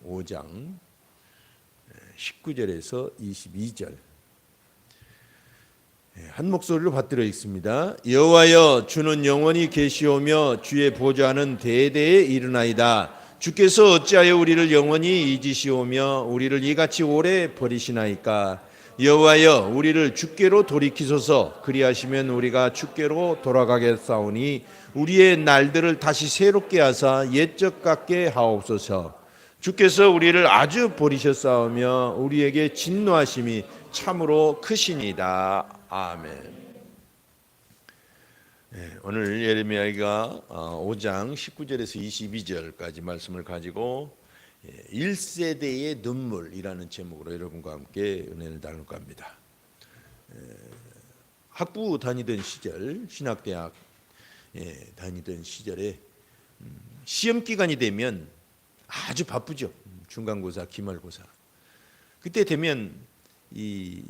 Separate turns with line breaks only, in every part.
5장 19절에서 22절 한 목소리로 받들어 읽습니다. 여호와여, 주는 영원히 계시오며 주의 보좌는 대대에 이르나이다. 주께서 어찌하여 우리를 영원히 잊으시오며 우리를 이같이 오래 버리시나이까. 여호와여, 우리를 주께로 돌이키소서. 그리하시면 우리가 주께로 돌아가겠사오니 우리의 날들을 다시 새롭게 하사 옛적 같게 하옵소서. 주께서 우리를 아주 버리셨사오며 우리에게 진노하심이 참으로 크시니이다. 아멘. 오늘 예레미야가 5장 19절에서 22절까지 말씀을 가지고 1세대의 눈물이라는 제목으로 여러분과 함께 은혜를 나눌까 합니다. 학부 다니던 시절, 신학대학 다니던 시절에 시험 기간이 되면 아주 바쁘죠. 중간고사, 기말고사. 그때 되면 이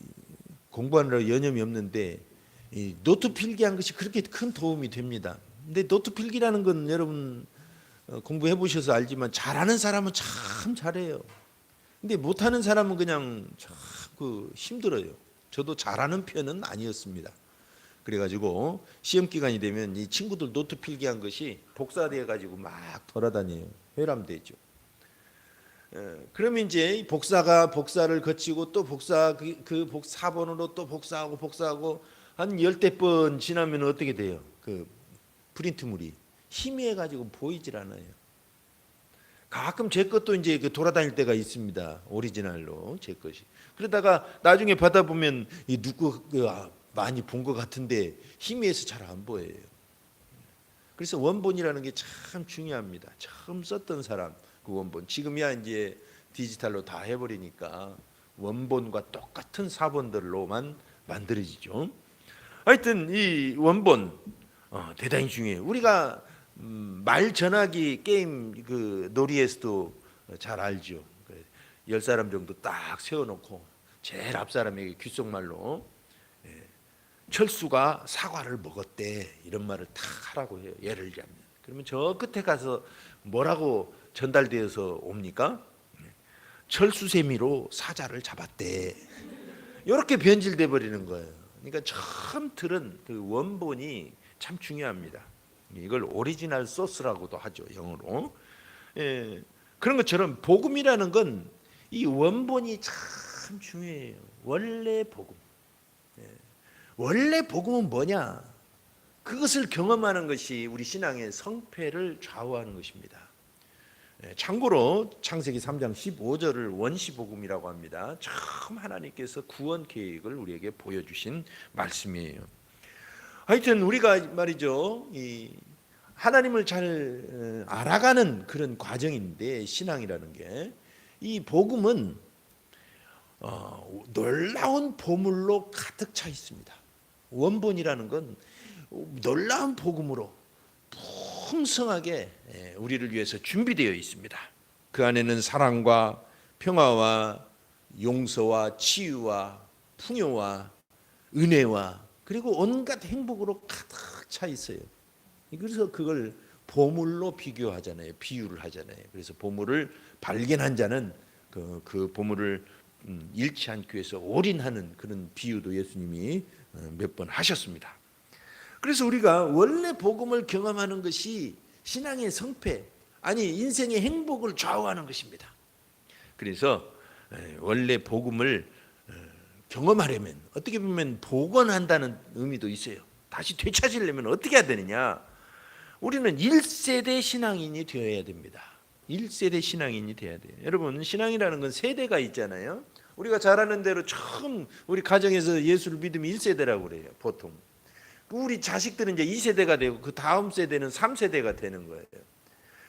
공부하느라 여념이 없는데 이 노트 필기한 것이 그렇게 큰 도움이 됩니다. 근데 노트 필기라는 건 여러분 공부해 보셔서 알지만 잘하는 사람은 참 잘해요. 근데 못하는 사람은 그냥 자꾸 힘들어요. 저도 잘하는 편은 아니었습니다. 그래가지고 시험 기간이 되면 이 친구들 노트 필기한 것이 복사돼 가지고 막 돌아다녀요. 회람되죠. 그러면 이제 복사를 거치고 또 복사 그 4번으로 또 복사하고 한 10대 번 지나면 어떻게 돼요? 그 프린트물이 희미해 가지고 보이질 않아요. 가끔 제 것도 이제 그 돌아다닐 때가 있습니다. 오리지널로 제 것이. 그러다가 나중에 받아보면 이 누구 많이 본 것 같은데 희미해서 잘 안 보여요. 그래서 원본이라는 게 참 중요합니다. 처음 썼던 사람 그 원본. 지금이야 이제 디지털로 다 해버리니까 원본과 똑같은 사본들로만 만들어지죠. 하여튼 이 원본 대단히 중요해요. 우리가 말 전화기 게임 그 놀이에서도 잘 알죠. 10사람 정도 딱 세워놓고 제일 앞 사람에게 귓속말로 철수가 사과를 먹었대 이런 말을 탁 하라고 해요. 예를 들면 그러면 저 끝에 가서 뭐라고 전달되어서 옵니까? 철수세미로 사자를 잡았대. 이렇게 변질돼 버리는 거예요. 그러니까 처음 들은 그 원본이 참 중요합니다. 이걸 오리지널 소스라고도 하죠, 영어로. 그런 것처럼 복음이라는 건 이 원본이 참 중요해요. 원래 복음. 원래 복음은 뭐냐? 그것을 경험하는 것이 우리 신앙의 성패를 좌우하는 것입니다. 참고로 창세기 3장 15절을 원시복음이라고 합니다. 처음 하나님께서 구원 계획을 우리에게 보여주신 말씀이에요. 하여튼 우리가 말이죠, 이 하나님을 잘 알아가는 그런 과정인데 신앙이라는 게 이 복음은 놀라운 보물로 가득 차 있습니다. 원본이라는 건 놀라운 복음으로 풍성하게 우리를 위해서 준비되어 있습니다. 그 안에는 사랑과 평화와 용서와 치유와 풍요와 은혜와 그리고 온갖 행복으로 가득 차 있어요. 그래서 그걸 보물로 비교하잖아요. 비유를 하잖아요. 그래서 보물을 발견한 자는 그 보물을 잃지 않기 위해서 올인하는 그런 비유도 예수님이 몇 번 하셨습니다. 그래서 우리가 원래 복음을 경험하는 것이 신앙의 성패, 아니 인생의 행복을 좌우하는 것입니다. 그래서 원래 복음을 경험하려면 어떻게 보면 복원한다는 의미도 있어요. 다시 되찾으려면 어떻게 해야 되느냐? 우리는 1세대 신앙인이 되어야 됩니다. 1세대 신앙인이 되어야 돼요. 여러분 신앙이라는 건 세대가 있잖아요. 우리가 잘 아는 대로 처음 우리 가정에서 예수를 믿으면 1세대라고 그래요. 보통. 우리 자식들은 이제 2세대가 되고 그 다음 세대는 3세대가 되는 거예요.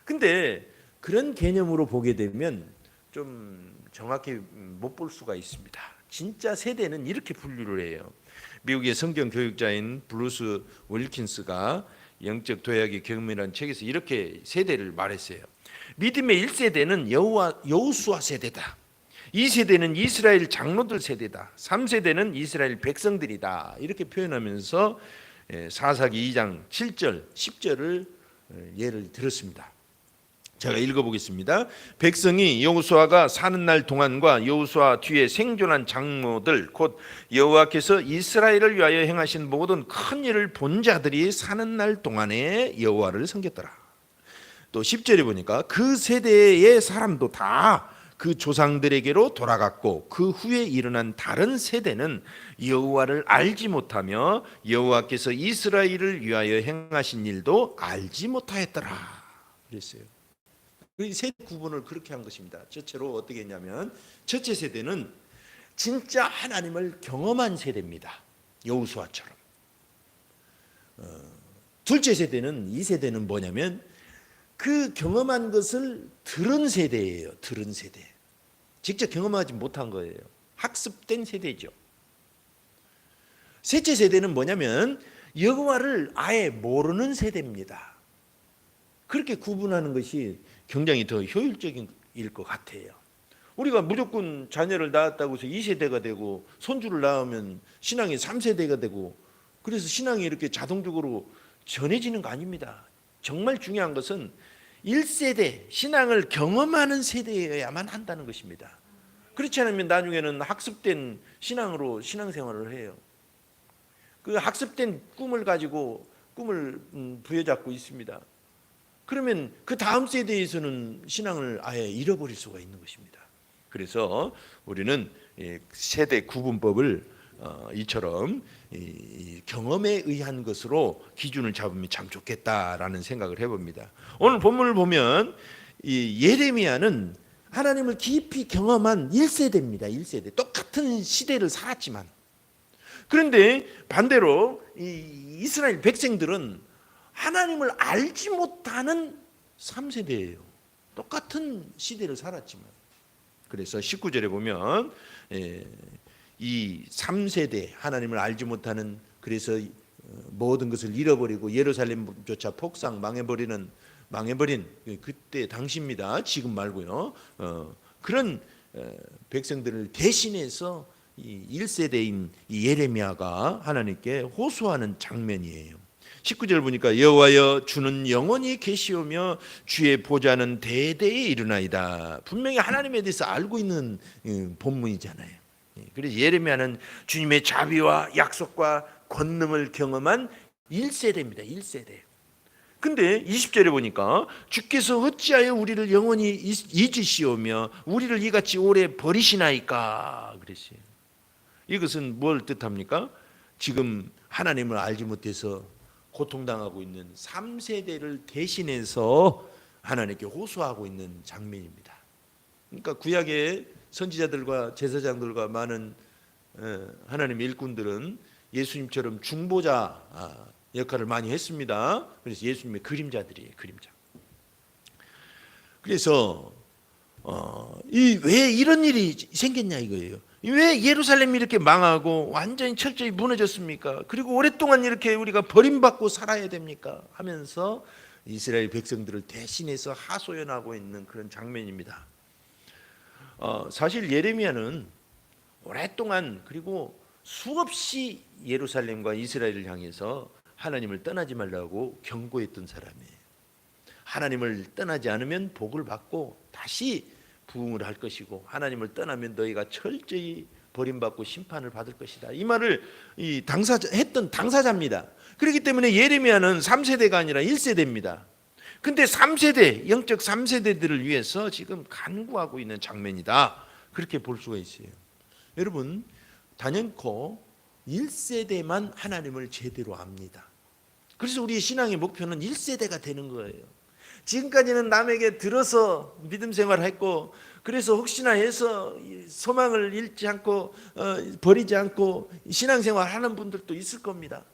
근데 그런 개념으로 보게 되면 좀 정확히 못 볼 수가 있습니다. 진짜 세대는 이렇게 분류를 해요. 미국의 성경 교육자인 브루스 윌킨스가 영적 도약의 경험이라는 책에서 이렇게 세대를 말했어요. 믿음의 1세대는 여호수아 세대다. 2세대는 이스라엘 장로들 세대다. 3세대는 이스라엘 백성들이다. 이렇게 표현하면서 사사기 2장 7절, 10절을 예를 들었습니다. 제가 읽어보겠습니다. 백성이 여호수아가 사는 날 동안과 여호수아 뒤에 생존한 장로들 곧 여호와께서 이스라엘을 위하여 행하신 모든 큰 일을 본 자들이 사는 날 동안에 여호와를 섬겼더라. 또 10절에 보니까 그 세대의 사람도 다 그 조상들에게로 돌아갔고 그 후에 일어난 다른 세대는 여호와를 알지 못하며 여호와께서 이스라엘을 위하여 행하신 일도 알지 못하였더라 그랬어요. 이 세대 구분을 그렇게 한 것입니다. 첫째로 어떻게 했냐면 첫째 세대는 진짜 하나님을 경험한 세대입니다. 여호수아처럼. 둘째 세대는 이 세대는 뭐냐면 그 경험한 것을 들은 세대예요. 들은 세대. 직접 경험하지 못한 거예요. 학습된 세대죠. 셋째 세대는 뭐냐면 여호와를 아예 모르는 세대입니다. 그렇게 구분하는 것이 굉장히 더 효율적인 일 것 같아요. 우리가 무조건 자녀를 낳았다고 해서 2세대가 되고 손주를 낳으면 신앙이 3세대가 되고 그래서 신앙이 이렇게 자동적으로 전해지는 거 아닙니다. 정말 중요한 것은 1세대 신앙을 경험하는 세대여야만 한다는 것입니다. 그렇지 않으면 나중에는 학습된 신앙으로 신앙생활을 해요. 그 학습된 꿈을 가지고 꿈을 부여잡고 있습니다. 그러면 그 다음 세대에서는 신앙을 아예 잃어버릴 수가 있는 것입니다. 그래서 우리는 세대 구분법을 이처럼 경험에 의한 것으로 기준을 잡으면 참 좋겠다라는 생각을 해봅니다. 오늘 본문을 보면 예레미야는 하나님을 깊이 경험한 1세대입니다. 1세대. 똑같은 시대를 살았지만 그런데 반대로 이스라엘 백성들은 하나님을 알지 못하는 3세대예요. 똑같은 시대를 살았지만 그래서 19절에 보면 이 3세대 하나님을 알지 못하는 그래서 모든 것을 잃어버리고 예루살렘조차 폭삭 망해버린 그때 당시입니다. 지금 말고요. 그런 백성들을 대신해서 이 1세대인 이 예레미야가 하나님께 호소하는 장면이에요. 19절 보니까 여호와여 주는 영원히 계시오며 주의 보좌는 대대에 이르나이다. 분명히 하나님에 대해서 알고 있는 본문이잖아요. 그래서 예레미야는 주님의 자비와 약속과 권능을 경험한 1세대입니다. 1세대. 근데 20절에 보니까 주께서 어찌하여 우리를 영원히 잊으시오며 우리를 이같이 오래 버리시나이까 그랬어요. 이것은 뭘 뜻합니까? 지금 하나님을 알지 못해서 고통당하고 있는 3세대를 대신해서 하나님께 호소하고 있는 장면입니다. 그러니까 구약의 선지자들과 제사장들과 많은 하나님의 일꾼들은 예수님처럼 중보자 역할을 많이 했습니다. 그래서 예수님의 그림자들이에요. 그림자. 그래서 왜 이런 일이 생겼냐 이거예요. 왜 예루살렘이 이렇게 망하고 완전히 철저히 무너졌습니까? 그리고 오랫동안 이렇게 우리가 버림받고 살아야 됩니까? 하면서 이스라엘 백성들을 대신해서 하소연하고 있는 그런 장면입니다. 사실 예레미야는 오랫동안 그리고 수없이 예루살렘과 이스라엘을 향해서 하나님을 떠나지 말라고 경고했던 사람이에요. 하나님을 떠나지 않으면 복을 받고 다시 부흥을 할 것이고 하나님을 떠나면 너희가 철저히 버림받고 심판을 받을 것이다. 이 말을 했던 당사자입니다. 그렇기 때문에 예레미야는 3세대가 아니라 1세대입니다. 근데 3세대, 영적 3세대들을 위해서 지금 간구하고 있는 장면이다. 그렇게 볼 수가 있어요. 여러분, 단연코 1세대만 하나님을 제대로 압니다. 그래서 우리의 신앙의 목표는 1세대가 되는 거예요. 지금까지는 남에게 들어서 믿음 생활을 했고 그래서 혹시나 해서 소망을 잃지 않고 버리지 않고 신앙생활 하는 분들도 있을 겁니다.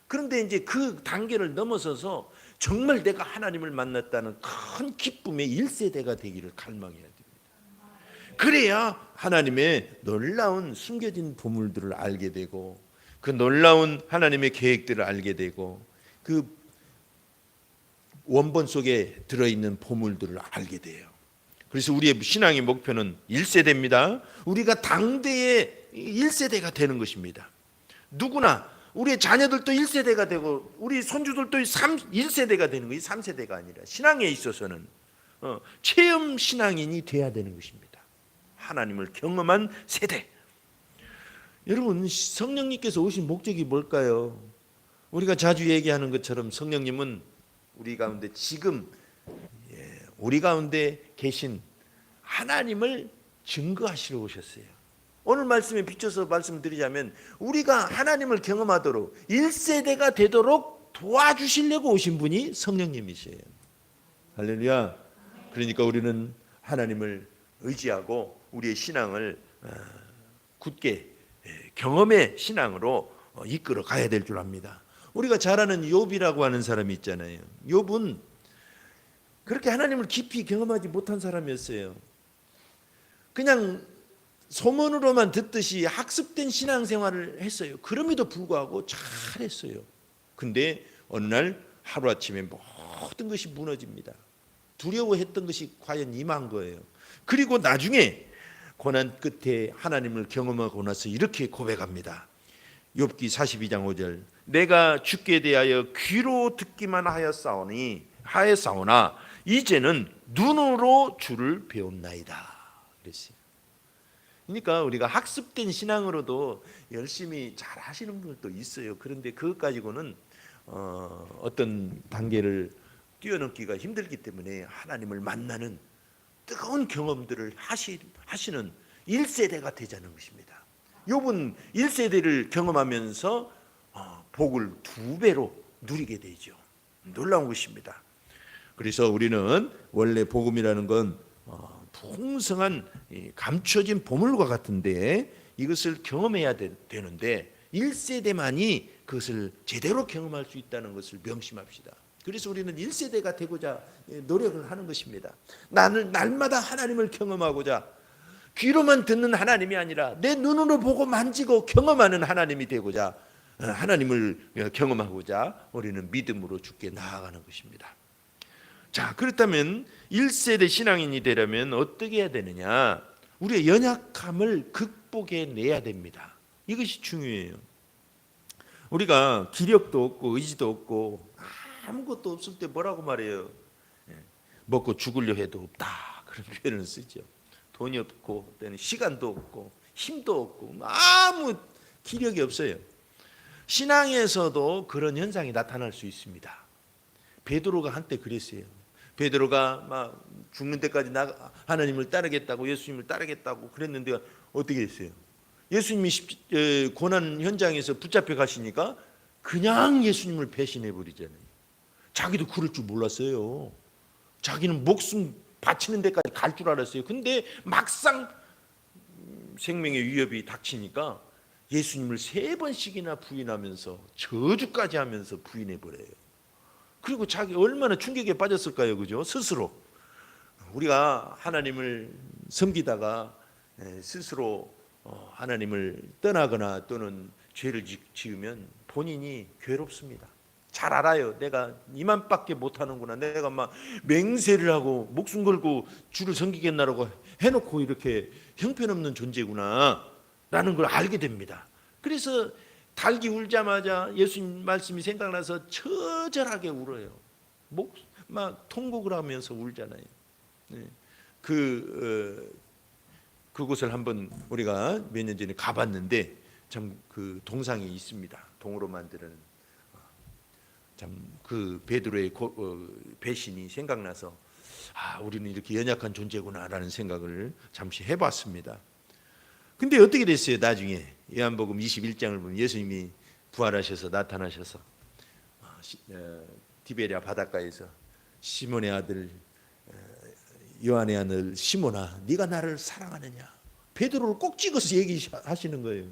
그런데 이제 그 단계를 넘어서서 정말 내가 하나님을 만났다는 큰 기쁨의 1세대가 되기를 갈망해야 됩니다. 그래야 하나님의 놀라운 숨겨진 보물들을 알게 되고 그 놀라운 하나님의 계획들을 알게 되고 그 원본 속에 들어있는 보물들을 알게 돼요. 그래서 우리의 신앙의 목표는 1세대입니다. 우리가 당대의 1세대가 되는 것입니다. 누구나 우리의 자녀들도 1세대가 되고 우리 손주들도 1세대가 되는 거예요. 3세대가 아니라 신앙에 있어서는 체험 신앙인이 돼야 되는 것입니다. 하나님을 경험한 세대. 여러분, 성령님께서 오신 목적이 뭘까요? 우리가 자주 얘기하는 것처럼 성령님은 우리 가운데 지금 우리 가운데 계신 하나님을 증거하시러 오셨어요. 오늘 말씀에 비춰서 말씀드리자면 우리가 하나님을 경험하도록 1세대가 되도록 도와주시려고 오신 분이 성령님이세요. 할렐루야. 그러니까 우리는 하나님을 의지하고 우리의 신앙을 굳게 경험의 신앙으로 이끌어 가야 될 줄 압니다. 우리가 잘 아는 욥이라고 하는 사람이 있잖아요. 욥은 그렇게 하나님을 깊이 경험하지 못한 사람이었어요. 그냥 소문으로만 듣듯이 학습된 신앙생활을 했어요. 그럼에도 불구하고 잘했어요. 근데 어느 날 하루아침에 모든 것이 무너집니다. 두려워했던 것이 과연 임한 거예요. 그리고 나중에 고난 끝에 하나님을 경험하고 나서 이렇게 고백합니다. 욥기 42장 5절. 내가 주께 대하여 귀로 듣기만 하였사오나 이제는 눈으로 주를 배웠나이다. 그랬어요. 그러니까 우리가 학습된 신앙으로도 열심히 잘 하시는 분들도 있어요. 그런데 그것 가지고는 어떤 단계를 뛰어넘기가 힘들기 때문에 하나님을 만나는 뜨거운 경험들을 하시는 1세대가 되자는 것입니다. 욥은 1세대를 경험하면서 복을 2배로 누리게 되죠. 놀라운 것입니다. 그래서 우리는 원래 복음이라는 건 풍성한 감춰진 보물과 같은데 이것을 경험해야 되는데 1세대만이 그것을 제대로 경험할 수 있다는 것을 명심합시다. 그래서 우리는 1세대가 되고자 노력을 하는 것입니다. 나는 날마다 하나님을 경험하고자 귀로만 듣는 하나님이 아니라 내 눈으로 보고 만지고 경험하는 하나님이 되고자 하나님을 경험하고자 우리는 믿음으로 주께 나아가는 것입니다. 자, 그렇다면 1세대 신앙인이 되려면 어떻게 해야 되느냐? 우리의 연약함을 극복해내야 됩니다. 이것이 중요해요. 우리가 기력도 없고 의지도 없고 아무것도 없을 때 뭐라고 말해요? 먹고 죽으려 해도 없다, 그런 표현을 쓰죠. 돈이 없고 때는 시간도 없고 힘도 없고 아무 기력이 없어요. 신앙에서도 그런 현상이 나타날 수 있습니다. 베드로가 한때 그랬어요. 베드로가 막 죽는 때까지 하나님을 따르겠다고, 예수님을 따르겠다고 그랬는데 어떻게 했어요? 예수님이 고난 현장에서 붙잡혀 가시니까 그냥 예수님을 배신해 버리잖아요. 자기도 그럴 줄 몰랐어요. 자기는 목숨 바치는 데까지 갈 줄 알았어요. 근데 막상 생명의 위협이 닥치니까 예수님을 3번씩이나 부인하면서 저주까지 하면서 부인해 버려요. 그리고 자기 얼마나 충격에 빠졌을까요, 그죠? 스스로 우리가 하나님을 섬기다가 스스로 하나님을 떠나거나 또는 죄를 지으면 본인이 괴롭습니다. 잘 알아요. 내가 이만밖에 못하는구나. 내가 막 맹세를 하고 목숨 걸고 주를 섬기겠나라고 해놓고 이렇게 형편없는 존재구나 라는 걸 알게 됩니다. 그래서 닭이 울자마자 예수님 말씀이 생각나서 처절하게 울어요. 막 통곡을 하면서 울잖아요. 그곳을 한번 우리가 몇 년 전에 가봤는데 참 그 동상이 있습니다. 동으로 만드는 참 그 베드로의 배신이 생각나서 우리는 이렇게 연약한 존재구나라는 생각을 잠시 해봤습니다. 근데 어떻게 됐어요? 나중에 요한복음 21장을 보면 예수님이 부활하셔서 나타나셔서 디베랴 바닷가에서 시몬의 아들 요한의 아들 시몬아, 네가 나를 사랑하느냐? 베드로를 꼭 찍어서 얘기하시는 거예요.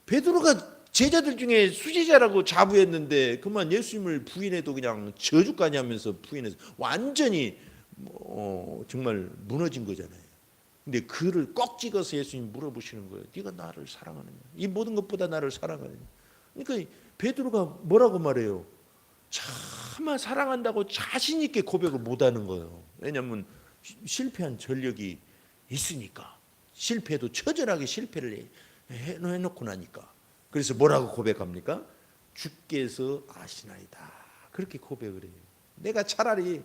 베드로가 제자들 중에 수제자라고 자부했는데 그만 예수님을 부인해도 그냥 저주까지 하면서 부인해서 완전히 정말 무너진 거잖아요. 근데 그를 꼭 찍어서 예수님 물어보시는 거예요. 네가 나를 사랑하느냐? 이 모든 것보다 나를 사랑하느냐? 그러니까 베드로가 뭐라고 말해요? 차마 사랑한다고 자신 있게 고백을 못하는 거예요. 왜냐하면 실패한 전력이 있으니까. 실패도 처절하게 실패를 해놓고 나니까. 그래서 뭐라고 고백합니까? 주께서 아시나이다. 그렇게 고백을 해요. 내가 차라리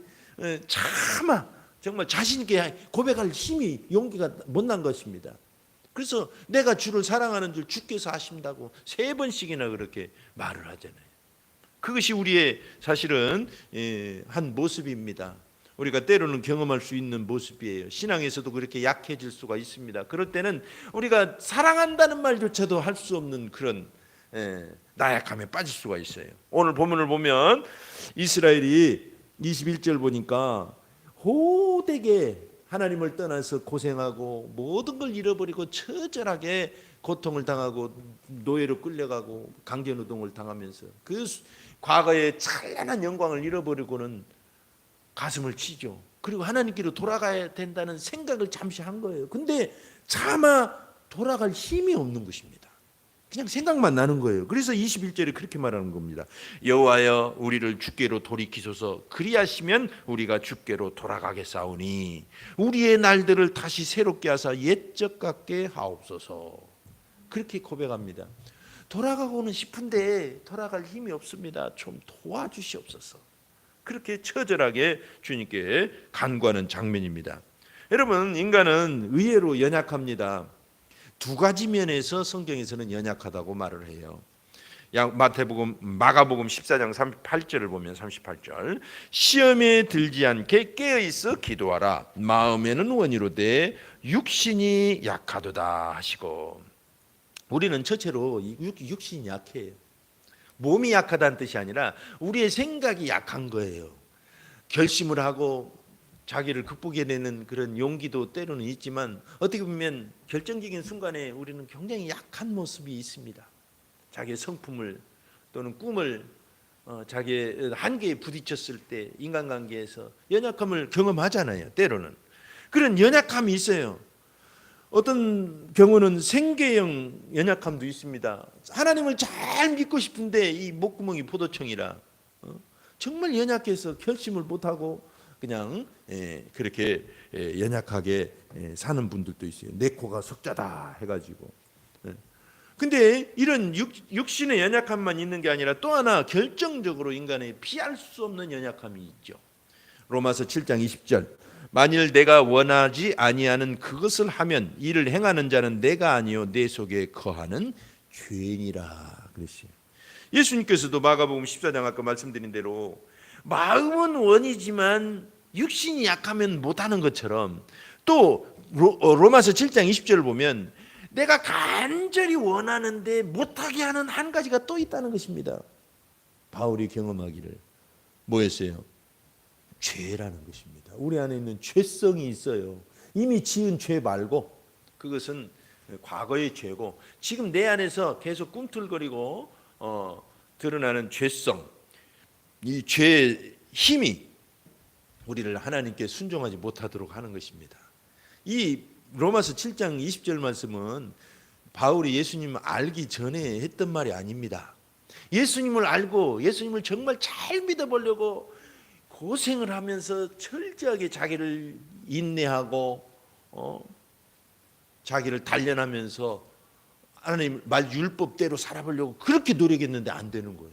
차마 정말 자신 있게 고백할 힘이 용기가 못 난 것입니다. 그래서 내가 주를 사랑하는 줄 주께서 아신다고 3번씩이나 그렇게 말을 하잖아요. 그것이 우리의 사실은 한 모습입니다. 우리가 때로는 경험할 수 있는 모습이에요. 신앙에서도 그렇게 약해질 수가 있습니다. 그럴 때는 우리가 사랑한다는 말조차도 할 수 없는 그런 나약함에 빠질 수가 있어요. 오늘 본문을 보면 이스라엘이 21절 보니까 호되게 하나님을 떠나서 고생하고 모든 걸 잃어버리고 처절하게 고통을 당하고 노예로 끌려가고 강제노동을 당하면서 그 과거의 찬란한 영광을 잃어버리고는 가슴을 치죠. 그리고 하나님께로 돌아가야 된다는 생각을 잠시 한 거예요. 근데 차마 돌아갈 힘이 없는 것입니다. 그냥 생각만 나는 거예요. 그래서 21절에 그렇게 말하는 겁니다. 여호와여 우리를 주께로 돌이키소서. 그리하시면 우리가 주께로 돌아가겠사오니 우리의 날들을 다시 새롭게 하사 옛적 같게 하옵소서. 그렇게 고백합니다. 돌아가고는 싶은데 돌아갈 힘이 없습니다. 좀 도와주시옵소서. 그렇게 처절하게 주님께 간구하는 장면입니다. 여러분, 인간은 의외로 연약합니다. 2가지 면에서 성경에서는 연약하다고 말을 해요. 마가복음 14장 38절을 보면 38절 시험에 들지 않게 깨어있어 기도하라. 마음에는 원이로되 육신이 약하도다 하시고. 우리는 첫째로 육신이 약해요. 몸이 약하다는 뜻이 아니라 우리의 생각이 약한 거예요. 결심을 하고 자기를 극복해내는 그런 용기도 때로는 있지만 어떻게 보면 결정적인 순간에 우리는 굉장히 약한 모습이 있습니다. 자기의 성품을 또는 꿈을 자기의 한계에 부딪혔을 때 인간관계에서 연약함을 경험하잖아요. 때로는 그런 연약함이 있어요. 어떤 경우는 생계형 연약함도 있습니다. 하나님을 잘 믿고 싶은데 이 목구멍이 포도청이라 정말 연약해서 결심을 못하고 그냥 그렇게 연약하게 사는 분들도 있어요. 내 코가 석자다 해가지고. 근데 이런 육신의 연약함만 있는 게 아니라 또 하나 결정적으로 인간의 피할 수 없는 연약함이 있죠. 로마서 7장 20절 만일 내가 원하지 아니하는 그것을 하면 이를 행하는 자는 내가 아니요 내 속에 거하는 죄인이라 그랬어요. 예수님께서도 마가복음 14장 아까 말씀드린 대로 마음은 원이지만 육신이 약하면 못하는 것처럼 또 로마서 7장 20절을 보면 내가 간절히 원하는데 못하게 하는 한 가지가 또 있다는 것입니다. 바울이 경험하기를 뭐였어요? 죄라는 것입니다. 우리 안에 있는 죄성이 있어요. 이미 지은 죄 말고 그것은 과거의 죄고 지금 내 안에서 계속 꿈틀거리고 드러나는 죄성, 이 죄의 힘이 우리를 하나님께 순종하지 못하도록 하는 것입니다. 이 로마서 7장 20절 말씀은 바울이 예수님을 알기 전에 했던 말이 아닙니다. 예수님을 알고 예수님을 정말 잘 믿어보려고 고생을 하면서 철저하게 자기를 인내하고 자기를 단련하면서 하나님 말 율법대로 살아보려고 그렇게 노력했는데 안 되는 거예요.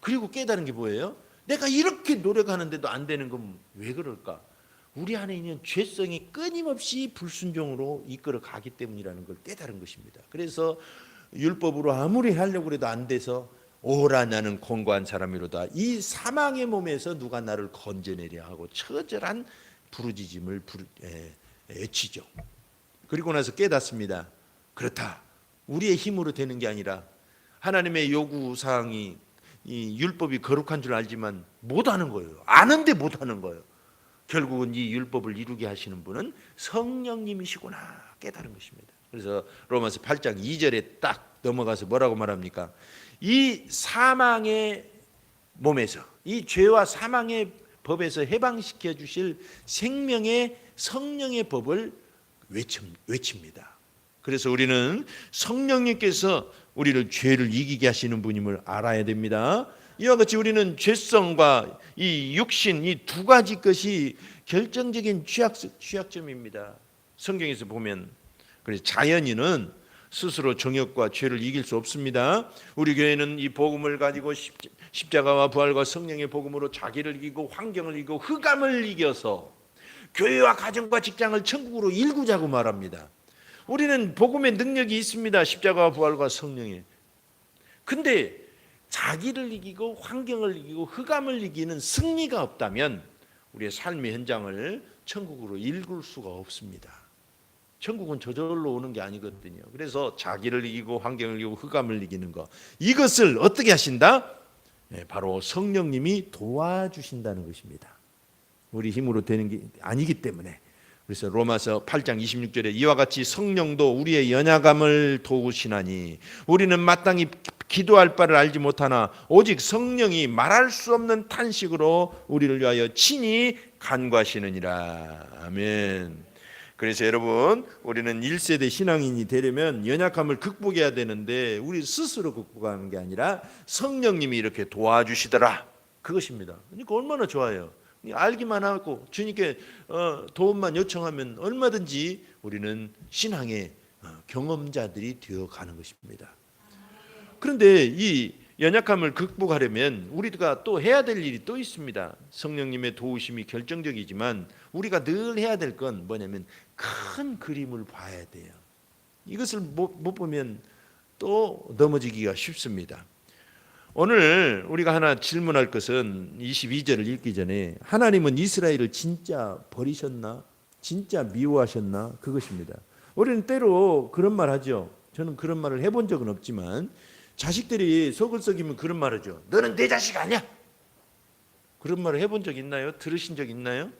그리고 깨달은 게 뭐예요? 내가 이렇게 노력하는데도 안 되는 건 왜 그럴까? 우리 안에 있는 죄성이 끊임없이 불순종으로 이끌어 가기 때문이라는 걸 깨달은 것입니다. 그래서 율법으로 아무리 하려고 해도 안 돼서 오라 나는 공고한 사람이로다. 이 사망의 몸에서 누가 나를 건져내려 하고 처절한 부르짖음을 외치죠. 그리고 나서 깨닫습니다. 그렇다. 우리의 힘으로 되는 게 아니라 하나님의 요구사항이 이 율법이 거룩한 줄 알지만 못하는 거예요. 아는데 못하는 거예요. 결국은 이 율법을 이루게 하시는 분은 성령님이시구나 깨달은 것입니다. 그래서 로마서 8장 2절에 딱 넘어가서 뭐라고 말합니까? 이 사망의 몸에서 이 죄와 사망의 법에서 해방시켜 주실 생명의 성령의 법을 외칩니다. 그래서 우리는 성령님께서 우리를 죄를 이기게 하시는 분임을 알아야 됩니다. 이와 같이 우리는 죄성과 이 육신 이 2가지 것이 결정적인 취약점입니다. 성경에서 보면 그래서 자연인은 스스로 정욕과 죄를 이길 수 없습니다. 우리 교회는 이 복음을 가지고 십자가와 부활과 성령의 복음으로 자기를 이기고 환경을 이기고 흑암을 이겨서 교회와 가정과 직장을 천국으로 일구자고 말합니다. 우리는 복음의 능력이 있습니다. 십자가와 부활과 성령에. 근데 자기를 이기고 환경을 이기고 흑암을 이기는 승리가 없다면 우리의 삶의 현장을 천국으로 일굴 수가 없습니다. 천국은 저절로 오는 게 아니거든요. 그래서 자기를 이기고 환경을 이기고 흑암을 이기는 것, 이것을 어떻게 하신다? 바로 성령님이 도와주신다는 것입니다. 우리 힘으로 되는 게 아니기 때문에. 그래서 로마서 8장 26절에 이와 같이 성령도 우리의 연약함을 도우시나니 우리는 마땅히 기도할 바를 알지 못하나 오직 성령이 말할 수 없는 탄식으로 우리를 위하여 친히 간구하시느니라. 아멘. 그래서 여러분, 우리는 1세대 신앙인이 되려면 연약함을 극복해야 되는데 우리 스스로 극복하는 게 아니라 성령님이 이렇게 도와주시더라. 그것입니다. 그러니까 얼마나 좋아요. 알기만 하고 주님께 도움만 요청하면 얼마든지 우리는 신앙의 경험자들이 되어가는 것입니다. 그런데 이 연약함을 극복하려면 우리가 또 해야 될 일이 또 있습니다. 성령님의 도우심이 결정적이지만 우리가 늘 해야 될 건 뭐냐면 큰 그림을 봐야 돼요. 이것을 못 보면 또 넘어지기가 쉽습니다. 오늘 우리가 하나 질문할 것은 22절을 읽기 전에 하나님은 이스라엘을 진짜 버리셨나? 진짜 미워하셨나? 그것입니다. 우리는 때로 그런 말 하죠. 저는 그런 말을 해본 적은 없지만 자식들이 속을 썩이면 그런 말 하죠. 너는 내 자식 아니야. 그런 말을 해본 적 있나요? 들으신 적 있나요?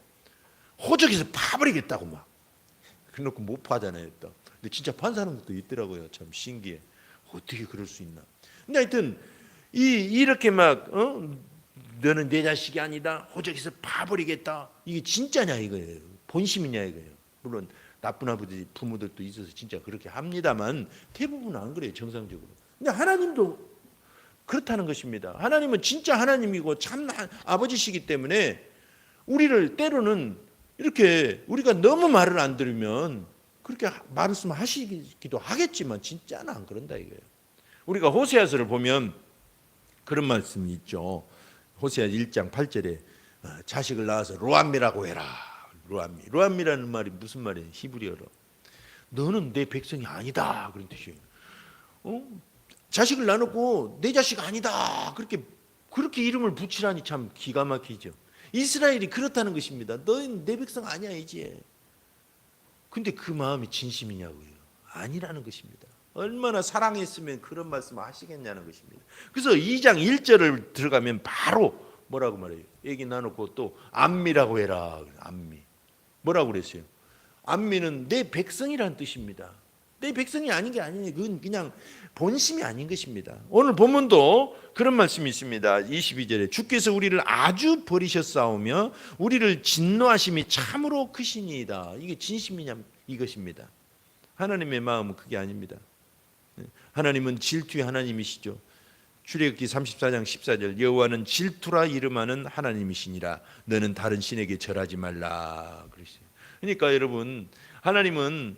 호적에서 파버리겠다고 막 그래놓고 못 파잖아요. 또. 근데 진짜 판 사람들도 있더라고요. 참 신기해. 어떻게 그럴 수 있나. 근데 하여튼 이렇게 막 너는 내 자식이 아니다. 호적에서 파버리겠다. 이게 진짜냐 이거예요. 본심이냐 이거예요. 물론 나쁜 아버지 부모들도 있어서 진짜 그렇게 합니다만 대부분은 안 그래요. 정상적으로. 근데 하나님도 그렇다는 것입니다. 하나님은 진짜 하나님이고 참 아버지시기 때문에 우리를 때로는 이렇게 우리가 너무 말을 안 들으면 그렇게 말씀하시기도 하겠지만 진짜는 안 그런다 이거예요. 우리가 호세아서를 보면 그런 말씀이 있죠. 호세아 1장 8절에 자식을 낳아서 로암미라고 해라. 로암미. 로암미라는 말이 무슨 말이에요? 히브리어로. 너는 내 백성이 아니다. 그런 뜻이에요. 자식을 낳아놓고 내 자식 아니다. 그렇게 이름을 붙이라니 참 기가 막히죠. 이스라엘이 그렇다는 것입니다. 너는 내 백성 아니야 이제. 근데 그 마음이 진심이냐고요. 아니라는 것입니다. 얼마나 사랑했으면 그런 말씀을 하시겠냐는 것입니다. 그래서 2장 1절을 들어가면 바로 뭐라고 말해요? 얘기 나누고 또 암미라고 해라. 암미. 뭐라고 그랬어요? 암미는 내 백성이라는 뜻입니다. 내 백성이 아닌 게 아니에요. 그건 그냥 본심이 아닌 것입니다. 오늘 본문도 그런 말씀이 있습니다. 22절에 주께서 우리를 아주 버리셨사오며 우리를 진노하심이 참으로 크시니이다. 이게 진심이냐 이것입니다. 하나님의 마음은 그게 아닙니다. 하나님은 질투의 하나님이시죠. 출애굽기 34장 14절 여호와는 질투라 이름하는 하나님이시니라 너는 다른 신에게 절하지 말라 그랬어요. 그러니까 여러분 하나님은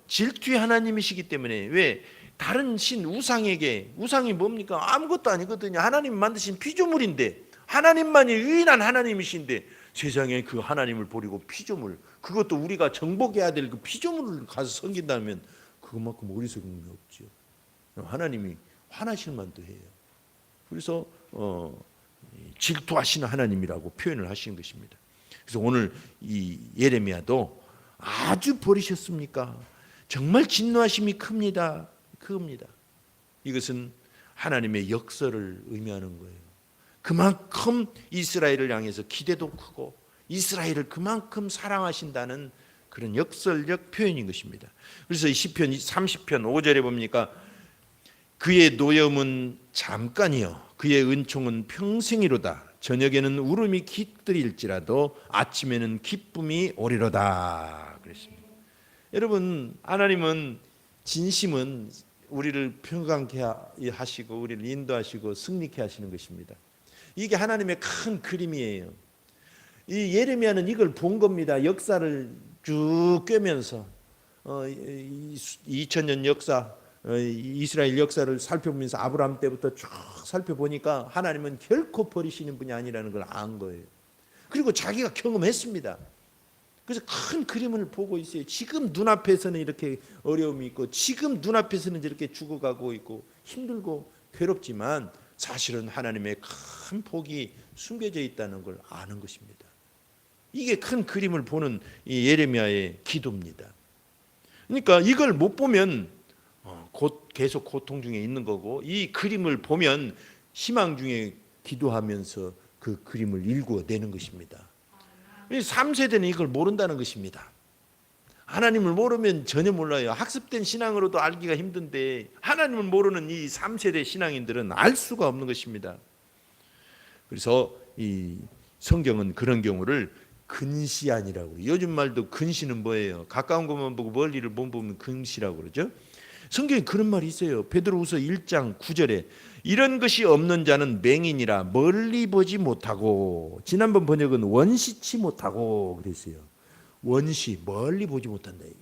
질투의 하나님이시기 때문에 왜 다른 신 우상에게 우상이 뭡니까? 아무것도 아니거든요. 하나님 만드신 피조물인데 하나님만이 유일한 하나님이신데 세상에 그 하나님을 버리고 피조물 그것도 우리가 정복해야 될 그 피조물을 가서 섬긴다면 그것만큼 어리석은 게 없죠. 하나님이 화나실 만도 해요. 그래서 질투하시는 하나님이라고 표현을 하시는 것입니다. 그래서 오늘 이 예레미야도 아주 버리셨습니까? 정말 진노하심이 큽니다. 이것은 하나님의 역설을 의미하는 거예요. 그만큼 이스라엘을 향해서 기대도 크고 이스라엘을 그만큼 사랑하신다는 그런 역설적 표현인 것입니다. 그래서 시편 30편 5절에 봅니까? 그의 노염은 잠깐이요 그의 은총은 평생이로다. 저녁에는 울음이 깃들일지라도 아침에는 기쁨이 오리로다 그랬습니다. 여러분 하나님은 진심은 우리를 평강케 하시고 우리를 인도하시고 승리케 하시는 것입니다. 이게 하나님의 큰 그림이에요. 이 예레미야는 이걸 본 겁니다. 역사를 쭉 꿰면서 2000년 역사 이스라엘 역사를 살펴보면서 아브라함 때부터 쭉 살펴보니까 하나님은 결코 버리시는 분이 아니라는 걸 안 거예요. 그리고 자기가 경험했습니다. 그래서 큰 그림을 보고 있어요. 지금 눈앞에서는 이렇게 어려움이 있고 지금 눈앞에서는 이렇게 죽어가고 있고 힘들고 괴롭지만 사실은 하나님의 큰 복이 숨겨져 있다는 걸 아는 것입니다. 이게 큰 그림을 보는 이 예레미야의 기도입니다. 그러니까 이걸 못 보면 계속 고통 중에 있는 거고, 이 그림을 보면 희망 중에 기도하면서 그 그림을 일구어내는 것입니다. 3세대는 이걸 모른다는 것입니다. 하나님을 모르면 전혀 몰라요. 학습된 신앙으로도 알기가 힘든데 하나님을 모르는 이 3세대 신앙인들은 알 수가 없는 것입니다. 그래서 이 성경은 그런 경우를 근시안이라고 해요. 요즘 말도 근시는 뭐예요? 가까운 것만 보고 멀리를 못 보면 근시라고 그러죠. 성경에 그런 말이 있어요. 베드로후서 1장 9절에 이런 것이 없는 자는 맹인이라 멀리 보지 못하고, 지난번 번역은 원시치 못하고 그랬어요. 원시, 멀리 보지 못한다 이게.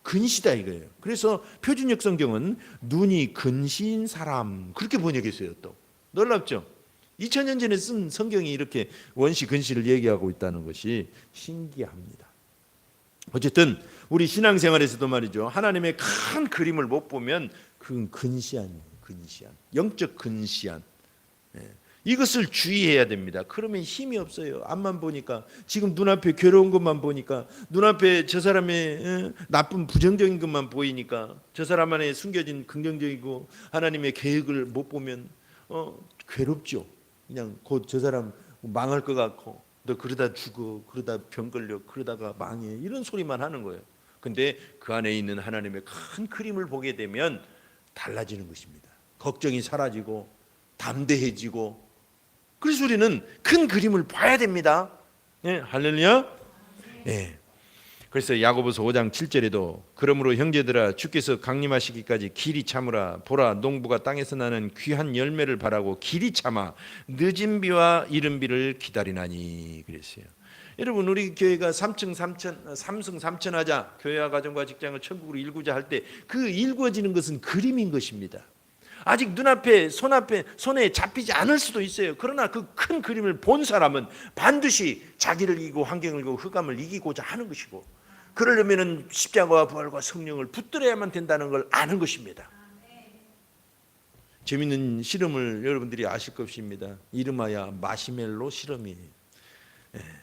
근시다 이거예요. 그래서 표준역 성경은 눈이 근시인 사람 그렇게 번역했어요. 또 놀랍죠? 2000년 전에 쓴 성경이 이렇게 원시 근시를 얘기하고 있다는 것이 신기합니다. 어쨌든 우리 신앙생활에서도 말이죠, 하나님의 큰 그림을 못 보면 그건 근시안이에요. 근시안, 영적 근시안. 이것을 주의해야 됩니다. 그러면 힘이 없어요. 앞만 보니까, 지금 눈앞에 괴로운 것만 보니까, 눈앞에 저 사람의 나쁜 부정적인 것만 보이니까, 저 사람 안에 숨겨진 긍정적이고 하나님의 계획을 못 보면 괴롭죠. 그냥 곧 저 사람 망할 것 같고, 너 그러다 죽어, 그러다 병 걸려, 그러다가 망해, 이런 소리만 하는 거예요. 근데 그 안에 있는 하나님의 큰 그림을 보게 되면 달라지는 것입니다. 걱정이 사라지고 담대해지고. 그래서 우리는 큰 그림을 봐야 됩니다. 네, 할렐루야. 네. 그래서 야고보서 5장 7절에도 그러므로 형제들아 주께서 강림하시기까지 길이 참으라. 보라 농부가 땅에서 나는 귀한 열매를 바라고 길이 참아 늦은 비와 이른 비를 기다리나니 그랬어요. 여러분, 우리 교회가 삼승 삼천하자, 교회와 가정과 직장을 천국으로 일구자 할 때 그 일구어지는 것은 그림인 것입니다. 아직 눈앞에 손에 잡히지 않을 수도 있어요. 그러나 그 큰 그림을 본 사람은 반드시 자기를 이기고 환경을 이기고 흑암을 이기고자 하는 것이고, 그러려면 십자가와 부활과 성령을 붙들어야만 된다는 걸 아는 것입니다. 재밌는 실험을 여러분들이 아실 것입니다. 이름하여 마시멜로 실험이에요.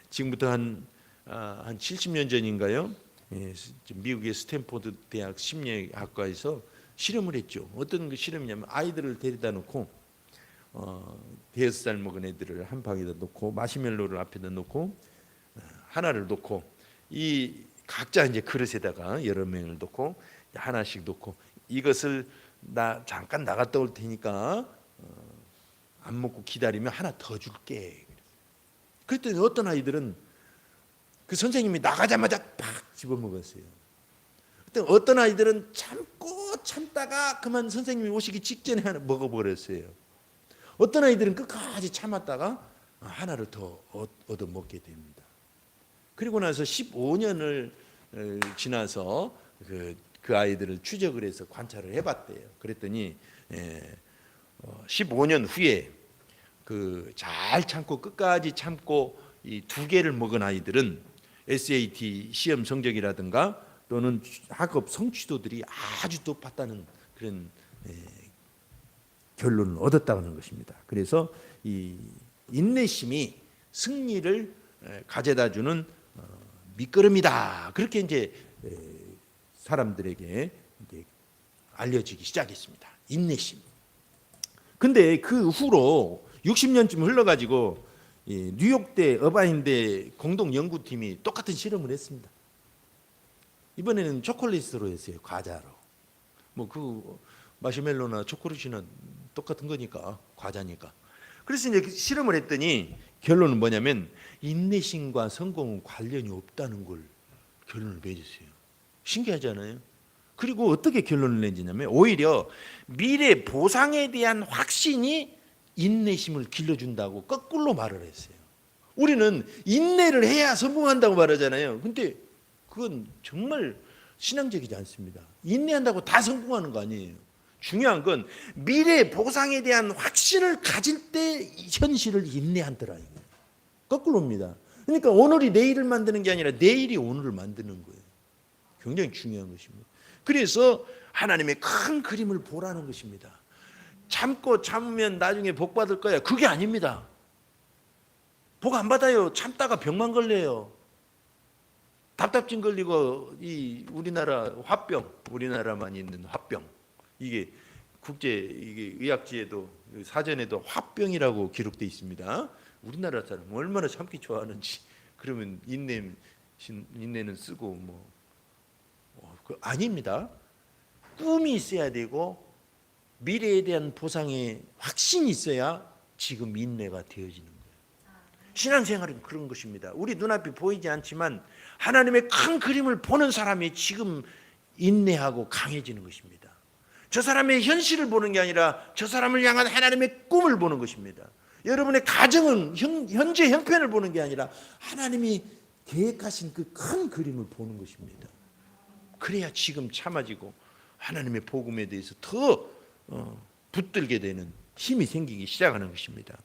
지금부터 한 70년 전인가요? 미국의 스탠포드 대학 심리학과에서 실험을 했죠. 어떤 그 실험이냐면 아이들을 데려다 놓고 5살 먹은 애들을 한 방에다 놓고 마시멜로를 앞에다 놓고 하나를 놓고 이 각자 이제 그릇에다가 여러 명을 놓고 하나씩 놓고 이것을 나 잠깐 나갔다 올 테니까 안 먹고 기다리면 하나 더 줄게. 그랬더니 어떤 아이들은 그 선생님이 나가자마자 팍 집어먹었어요. 어떤 아이들은 참다가 그만 선생님이 오시기 직전에 하나 먹어버렸어요. 어떤 아이들은 끝까지 참았다가 하나를 더 얻어먹게 됩니다. 그리고 나서 15년을 지나서 그 아이들을 추적을 해서 관찰을 해봤대요. 그랬더니 15년 후에 그 잘 참고 끝까지 참고 이 2개를 먹은 아이들은 SAT 시험 성적이라든가 또는 학업 성취도들이 아주 높았다는 그런 결론을 얻었다는 것입니다. 그래서 이 인내심이 승리를 가져다주는 밑거름이다. 그렇게 이제 사람들에게 이제 알려지기 시작했습니다. 인내심. 근데 그 후로 60년쯤 흘러가지고 뉴욕대 어바인대 공동 연구팀이 똑같은 실험을 했습니다. 이번에는 초콜릿으로 했어요. 과자로. 뭐 그 마시멜로나 초콜릿이나 똑같은 거니까, 과자니까. 그래서 이제 실험을 했더니 결론은 뭐냐면 인내심과 성공은 관련이 없다는 걸 결론을 맺었어요. 신기하잖아요. 그리고 어떻게 결론을 내지냐면 오히려 미래 보상에 대한 확신이 인내심을 길러준다고 거꾸로 말을 했어요. 우리는 인내를 해야 성공한다고 말하잖아요. 근데 그건 정말 신앙적이지 않습니다. 인내한다고 다 성공하는 거 아니에요. 중요한 건 미래 보상에 대한 확신을 가질 때 현실을 인내한더라. 거꾸로입니다. 그러니까 오늘이 내일을 만드는 게 아니라 내일이 오늘을 만드는 거예요. 굉장히 중요한 것입니다. 그래서 하나님의 큰 그림을 보라는 것입니다. 참고 참으면 나중에 복 받을 거야. 그게 아닙니다. 복 안 받아요. 참다가 병만 걸려요. 답답증 걸리고 이 우리나라 화병, 우리나라만 있는 화병. 이게 국제 이게 의학지에도 사전에도 화병이라고 기록되어 있습니다. 우리나라 사람 얼마나 참기 좋아하는지. 그러면 인내는 쓰고 아닙니다. 꿈이 있어야 되고 미래에 대한 보상의 확신이 있어야 지금 인내가 되어지는 거예요. 신앙생활은 그런 것입니다. 우리 눈앞이 보이지 않지만 하나님의 큰 그림을 보는 사람이 지금 인내하고 강해지는 것입니다. 저 사람의 현실을 보는 게 아니라 저 사람을 향한 하나님의 꿈을 보는 것입니다. 여러분의 가정은 현재 형편을 보는 게 아니라 하나님이 계획하신 그 큰 그림을 보는 것입니다. 그래야 지금 참아지고 하나님의 복음에 대해서 더 붙들게 되는 힘이 생기기 시작하는 것입니다.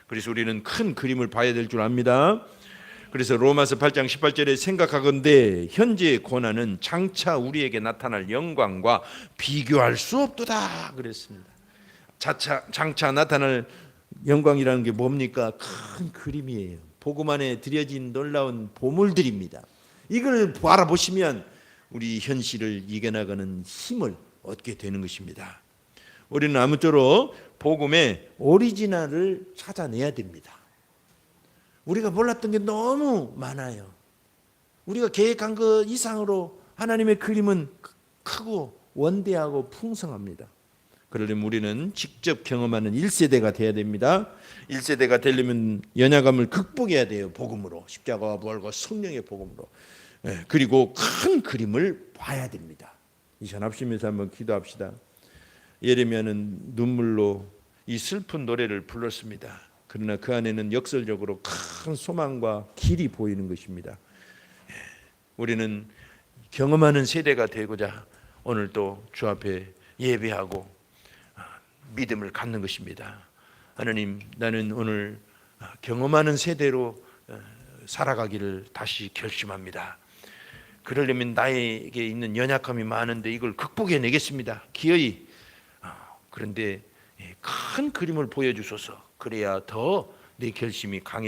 그래서 우리는 큰 그림을 봐야 될 줄 압니다. 그래서 로마서 8장 18절에 생각하건대 현재의 고난은 장차 우리에게 나타날 영광과 비교할 수 없도다 그랬습니다. 장차 나타날 영광이라는 게 뭡니까? 큰 그림이에요. 복음 안에 드려진 놀라운 보물들입니다. 이걸 바라보시면 우리 현실을 이겨나가는 힘을 얻게 되는 것입니다. 우리는 아무쪼록 복음의 오리지널을 찾아내야 됩니다. 우리가 몰랐던 게 너무 많아요. 우리가 계획한 것 이상으로 하나님의 그림은 크고 원대하고 풍성합니다. 그러려면 우리는 직접 경험하는 1세대가 돼야 됩니다. 1세대가 되려면 연약함을 극복해야 돼요. 복음으로, 십자가와 부활과 성령의 복음으로. 그리고 큰 그림을 봐야 됩니다. 이 전합심에서 한번 기도합시다. 예레미야는 눈물로 이 슬픈 노래를 불렀습니다. 그러나 그 안에는 역설적으로 큰 소망과 길이 보이는 것입니다. 우리는 경험하는 세대가 되고자 오늘 또 주 앞에 예배하고 믿음을 갖는 것입니다. 하나님, 나는 오늘 경험하는 세대로 살아가기를 다시 결심합니다. 그러려면 나에게 있는 연약함이 많은데 이걸 극복해내겠습니다. 기어이. 그런데 큰 그림을 보여주소서. 그래야 더 내 결심이 강해집니다.